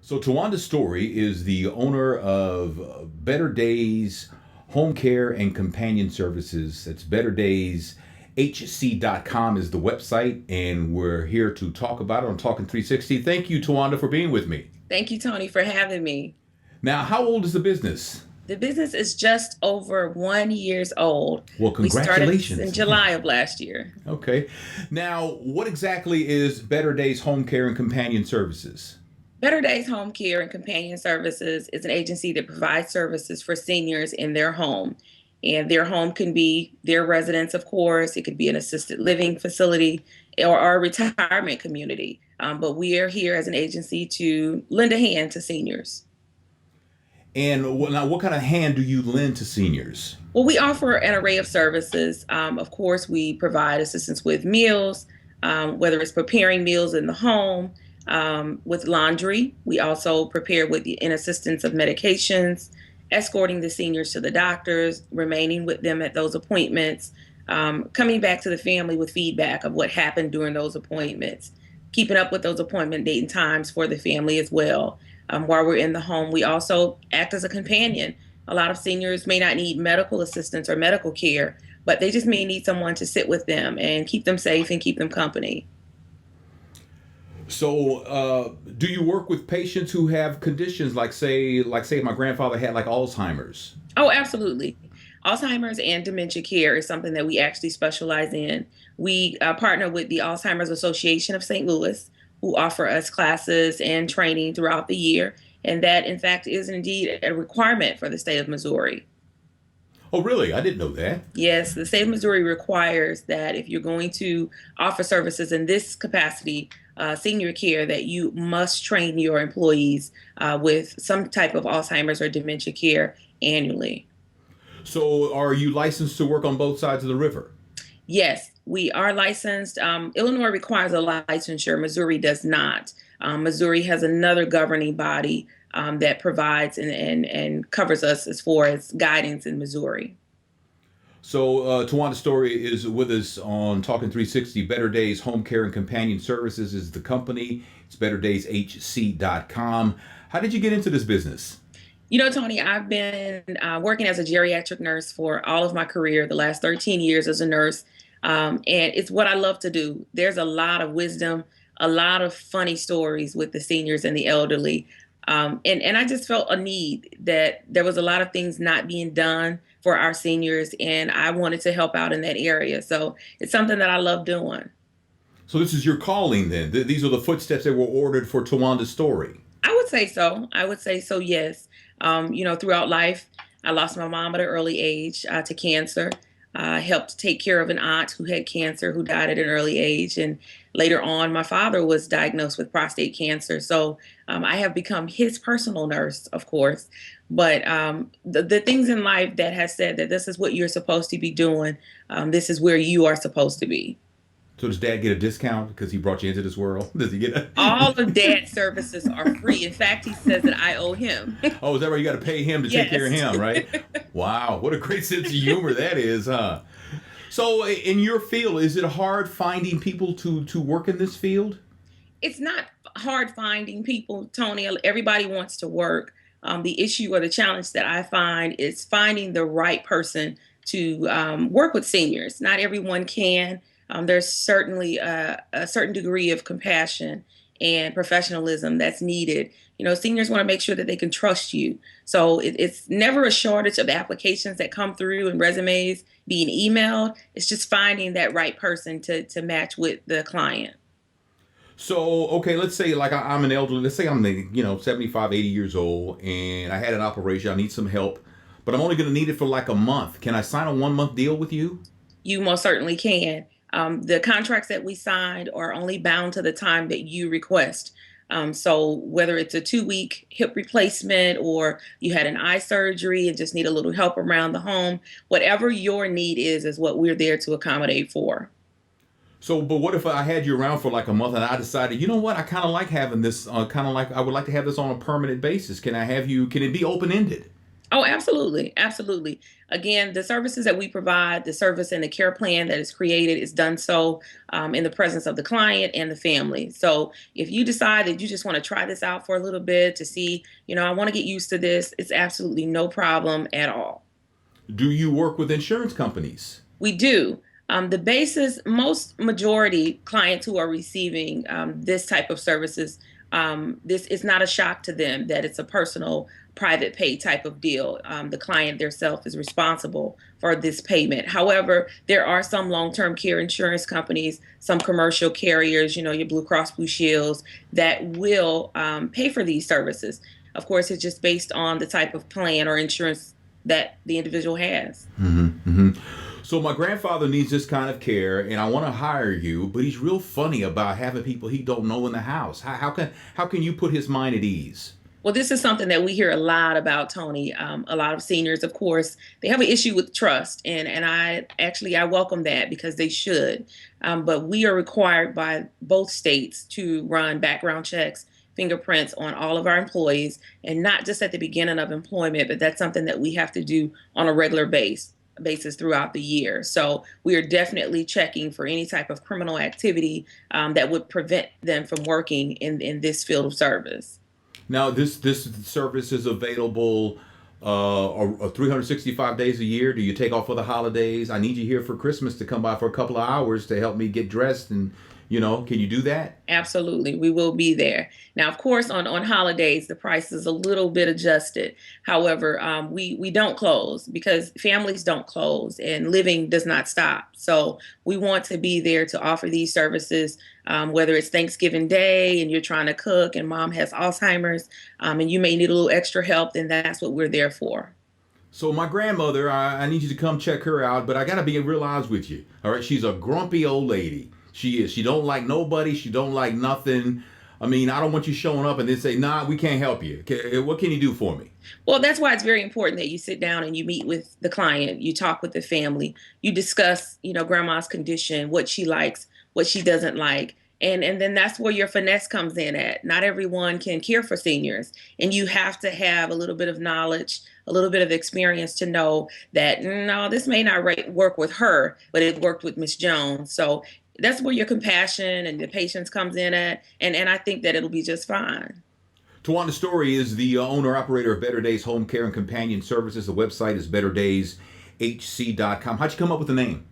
So Tawanda Story is the owner of Better Days Home Care and Companion Services. That's betterdays.hc.com is the website, and we're here to talk about it on Talking 360. Thank you, Tawanda, for being with me. Thank you, Tony, for having me. Now, how old is the business? The business is just over 1 years old. Well, We started this in congratulations. July of last year. Okay. Now, what exactly is Better Days Home Care and Companion Services? Better Days Home Care and Companion Services is an agency that provides services for seniors in their home. And their home can be their residence, of course. It could be an assisted living facility or a retirement community. But we are here as an agency to lend a hand to seniors. And now, what kind of hand do you lend to seniors? Well, we offer an array of services. Of course, we provide assistance with meals, whether it's preparing meals in the home, with laundry. We also prepare with the in assistance of medications, escorting the seniors to the doctors, remaining with them at those appointments, coming back to the family with feedback of what happened during those appointments, keeping up with those appointment date and times for the family as well. While we're in the home, we also act as a companion. A lot of seniors may not need medical assistance or medical care, but they just may need someone to sit with them and keep them safe and keep them company. So, do you work with patients who have conditions like say, my grandfather had like Alzheimer's? Oh, absolutely. Alzheimer's and dementia care is something that we actually specialize in. We partner with the Alzheimer's Association of St. Louis, who offer us classes and training throughout the year. And that, in fact, is indeed a requirement for the state of Missouri. Oh, really? I didn't know that. Yes, the state of Missouri requires that if you're going to offer services in this capacity, senior care, that you must train your employees with some type of Alzheimer's or dementia care annually. So, are you licensed to work on both sides of the river? Yes, we are licensed. Illinois requires a licensure. Missouri does not. Missouri has another governing body that provides and covers us as far as guidance in Missouri. So, Tawanda Story is with us on Talking 360. Better Days Home Care and Companion Services is the company. It's betterdays.hc.com. How did you get into this business? You know, Tony, I've been working as a geriatric nurse for all of my career, the last 13 years as a nurse. And it's what I love to do. There's a lot of wisdom, a lot of funny stories with the seniors and the elderly. And I just felt a need that there was a lot of things not being done for our seniors, and I wanted to help out in that area. So it's something that I love doing. So, this is your calling then. These are the footsteps that were ordered for Tawanda Story. I would say so. I would say so, yes. Throughout life, I lost my mom at an early age to cancer. Helped take care of an aunt who had cancer, who died at an early age. And later on, my father was diagnosed with prostate cancer. So I have become his personal nurse, of course. But the things in life that has said that this is what you're supposed to be doing, this is where you are supposed to be. So, does dad get a discount because he brought you into this world? Does he get a. All of dad's services are free. In fact, he says that I owe him. Oh, is that right? You got to pay him to take care of Yes. him, right? Wow, what a great sense of humor that is, huh? So, in your field, is it hard finding people to work in this field? It's not hard finding people, Tony. Everybody wants to work. The issue or the challenge that I find is finding the right person to work with seniors. Not everyone can. There's certainly a certain degree of compassion and professionalism that's needed. You know, seniors want to make sure that they can trust you. So it's never a shortage of applications that come through and resumes being emailed. It's just finding that right person to match with the client. So, okay, let's say like I'm an elderly, let's say I'm 75, 80 years old, and I had an operation, I need some help, but I'm only going to need it for like a month. Can I sign a 1 month deal with you? You most certainly can. The contracts that we signed are only bound to the time that you request. So whether it's a 2 week hip replacement or you had an eye surgery and just need a little help around the home, whatever your need is what we're there to accommodate for. So, but what if I had you around for like a month and I decided, you know what, I kind of like having this, I would like to have this on a permanent basis. Can I have you, can it be open ended? Oh, absolutely. Absolutely. Again, the services that we provide, the service and the care plan that is created is done so in the presence of the client and the family. So if you decide that you just want to try this out for a little bit to see, I want to get used to this, it's absolutely no problem at all. Do you work with insurance companies? We do. The basis, most majority clients who are receiving this type of services, this is not a shock to them that it's a personal private pay type of deal. The client theirself is responsible for this payment. However, there are some long-term care insurance companies, some commercial carriers, your Blue Cross Blue Shields, that will pay for these services. Of course, it's just based on the type of plan or insurance that the individual has. Hmm. So my grandfather needs this kind of care, and I want to hire you, but he's real funny about having people he don't know in the house. How can you put his mind at ease? Well, this is something that we hear a lot about, Tony. A lot of seniors, of course, they have an issue with trust, and I welcome that because they should. But we are required by both states to run background checks, fingerprints on all of our employees, and not just at the beginning of employment, but that's something that we have to do on a regular basis throughout the year. So we are definitely checking for any type of criminal activity that would prevent them from working in this field of service. Now, this service is available 365 days a year. Do you take off for the holidays? I need you here for Christmas to come by for a couple of hours to help me get dressed, and can you do that? Absolutely. We will be there. Now, of course, on holidays, the price is a little bit adjusted. However, we don't close because families don't close and living does not stop. So we want to be there to offer these services, whether it's Thanksgiving Day and you're trying to cook and mom has Alzheimer's, and you may need a little extra help, then that's what we're there for. So my grandmother, I need you to come check her out, but I gotta be real honest with you. All right, she's a grumpy old lady. She is. She don't like nobody. She don't like nothing. I mean, I don't want you showing up and then say, "Nah, we can't help you." What can you do for me? Well, that's why it's very important that you sit down and you meet with the client, you talk with the family, you discuss, grandma's condition, what she likes, what she doesn't like. And then that's where your finesse comes in at. Not everyone can care for seniors, and you have to have a little bit of knowledge, a little bit of experience to know that no, this may not work with her, but it worked with Miss Jones. So that's where your compassion and the patience comes in at, and I think that it'll be just fine. Tawanda Story is the owner operator of Better Days Home Care and Companion Services. The website is betterdays.hc.com. How'd you come up with the name?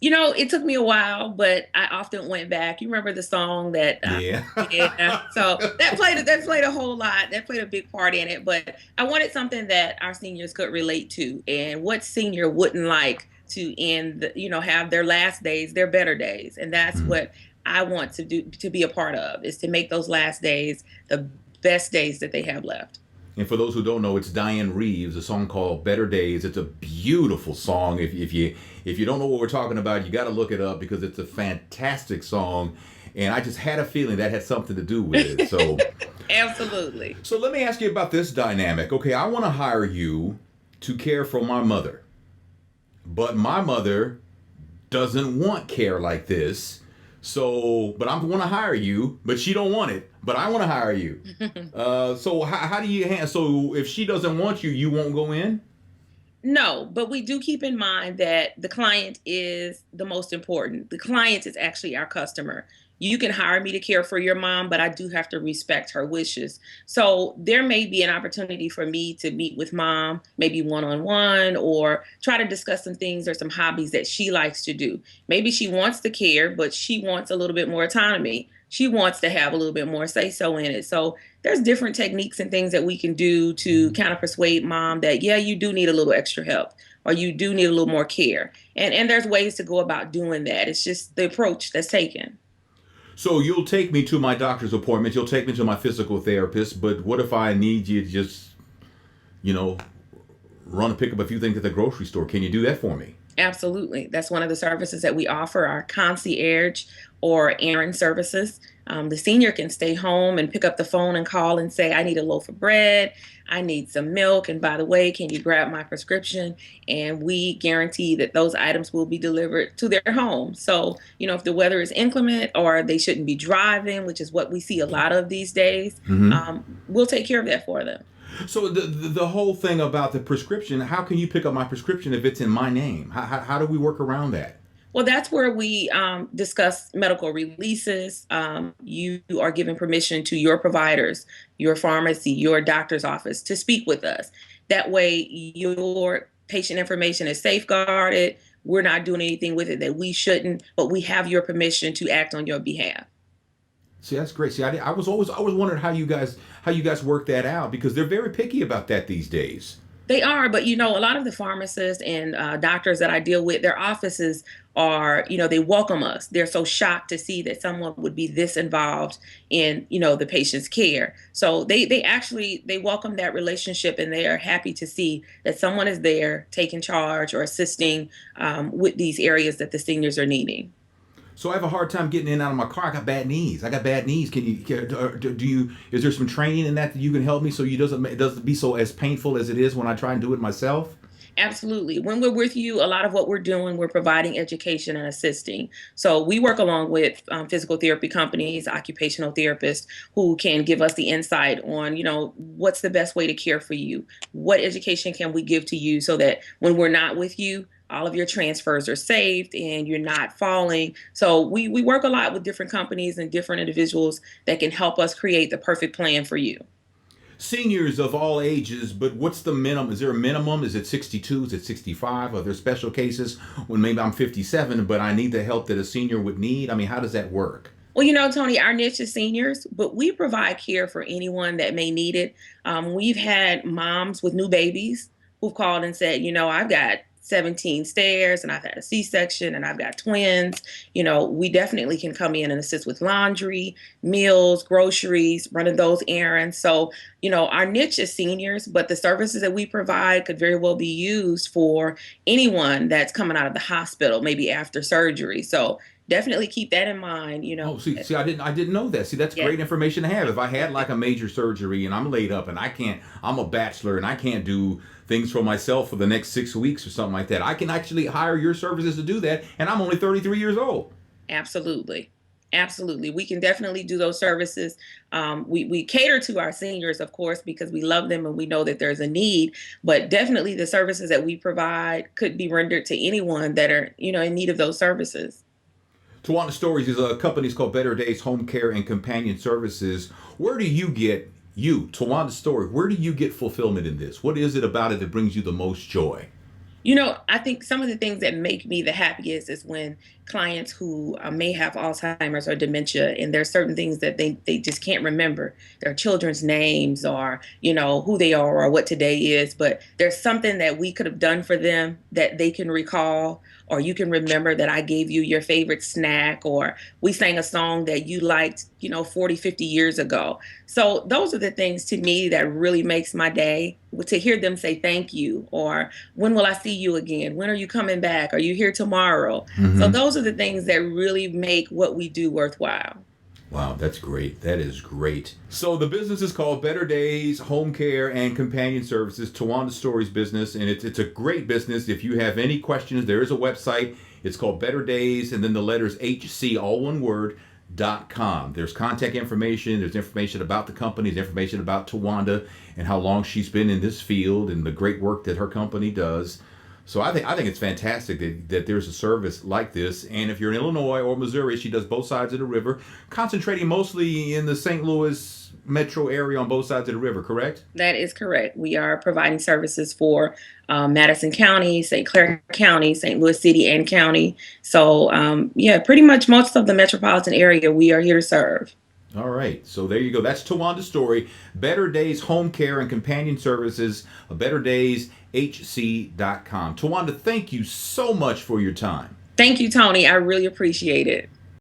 It took me a while, but I often went back. You remember the song that, Yeah. yeah. So that played a whole lot. That played a big part in it. But I wanted something that our seniors could relate to, and what senior wouldn't like to have their last days, their better days, and that's Mhm. what I want to do to be a part of is to make those last days the best days that they have left. And for those who don't know, it's Diane Reeves, a song called "Better Days." It's a beautiful song. If you don't know what we're talking about, you got to look it up because it's a fantastic song. And I just had a feeling that had something to do with it. So, Absolutely. so let me ask you about this dynamic. Okay, I want to hire you to care for my mother, but my mother doesn't want care like this. So, but I want to hire you, but she don't want it. But I want to hire you. So how do you handle? So if she doesn't want you, you won't go in. No, but we do keep in mind that the client is the most important. The client is actually our customer. You can hire me to care for your mom, but I do have to respect her wishes. So there may be an opportunity for me to meet with mom, maybe one on one, or try to discuss some things or some hobbies that she likes to do. Maybe she wants to care, but she wants a little bit more autonomy. She wants to have a little bit more say so in it. So there's different techniques and things that we can do to kind of persuade mom that, yeah, you do need a little extra help or you do need a little more care. And there's ways to go about doing that. It's just the approach that's taken. So you'll take me to my doctor's appointment. You'll take me to my physical therapist. But what if I need you to just, you know, run and pick up a few things at the grocery store? Can you do that for me? Absolutely. That's one of the services that we offer, our concierge or errand services. The senior can stay home and pick up the phone and call and say, I need a loaf of bread, I need some milk, and by the way, can you grab my prescription? And we guarantee that those items will be delivered to their home. So, if the weather is inclement or they shouldn't be driving, which is what we see a lot of these days, Hmm. we'll take care of that for them. So the whole thing about the prescription, how can you pick up my prescription if it's in my name? How do we work around that? Well, that's where we discuss medical releases. You are given permission to your providers, your pharmacy, your doctor's office to speak with us. That way, your patient information is safeguarded. We're not doing anything with it that we shouldn't, but we have your permission to act on your behalf. See, that's great. See, I was always wondering how you guys work that out because they're very picky about that these days. They are, but a lot of the pharmacists and doctors that I deal with, their offices are, they welcome us. They're so shocked to see that someone would be this involved in, the patient's care. So they welcome that relationship, and they are happy to see that someone is there taking charge or assisting with these areas that the seniors are needing. So I have a hard time getting in and out of my car. I got bad knees. I got bad knees. Do you? Is there some training in that you can help me so it doesn't be so as painful as it is when I try and do it myself? Absolutely. When we're with you, a lot of what we're doing, we're providing education and assisting. So we work along with physical therapy companies, occupational therapists who can give us the insight on, what's the best way to care for you? What education can we give to you so that when we're not with you, all of your transfers are saved and you're not falling. So we work a lot with different companies and different individuals that can help us create the perfect plan for you. Seniors of all ages, but what's the minimum? Is there a minimum? Is it 62? Is it 65? Are there special cases when maybe I'm 57, but I need the help that a senior would need? I mean, how does that work? Well, Tony, our niche is seniors, but we provide care for anyone that may need it. We've had moms with new babies who've called and said, I've got 17 stairs and I've had a C-section and I've got twins. We definitely can come in and assist with laundry, meals, groceries, running those errands. So, our niche is seniors, but the services that we provide could very well be used for anyone that's coming out of the hospital, maybe after surgery. So definitely keep that in mind. Oh, see, I didn't know that. See, that's Yeah. great information to have. If I had like a major surgery and I'm laid up and I'm a bachelor and I can't do things for myself for the next 6 weeks or something like that, I can actually hire your services to do that, and I'm only 33 years old. Absolutely. Absolutely. We can definitely do those services. We cater to our seniors, of course, because we love them and we know that there's a need. But definitely the services that we provide could be rendered to anyone that are, in need of those services. Tawanda Stories is a company called Better Days Home Care and Companion Services. Where do you get Tawanda Story? Where do you get fulfillment in this? What is it about it that brings you the most joy? I think some of the things that make me the happiest is when clients who may have Alzheimer's or dementia, and there's certain things that they just can't remember their children's names or, who they are or what today is. But there's something that we could have done for them that they can recall, or you can remember that I gave you your favorite snack, or we sang a song that you liked, 40, 50 years ago. So those are the things to me that really makes my day, to hear them say thank you, or when will I see you again? When are you coming back? Are you here tomorrow? So Hmm. those are the things that really make what we do worthwhile. Wow, that's great. That is great. So the business is called Better Days Home Care and Companion Services, Tawanda Stories business, and it's a great business. If you have any questions, there is a website. It's called Better Days, and then the letters HC, all one word, .com. There's contact information. There's information about the company. There's information about Tawanda and how long she's been in this field and the great work that her company does. So I think it's fantastic that there's a service like this. And if you're in Illinois or Missouri, she does both sides of the river, concentrating mostly in the St. Louis metro area on both sides of the river, correct? That is correct. We are providing services for Madison County, St. Clair County, St. Louis City and County. So, yeah, pretty much most of the metropolitan area we are here to serve. All right. So there you go. That's Tawanda Story. Better Days Home Care and Companion Services, betterdays.hc.com. Tawanda, thank you so much for your time. Thank you, Tony. I really appreciate it.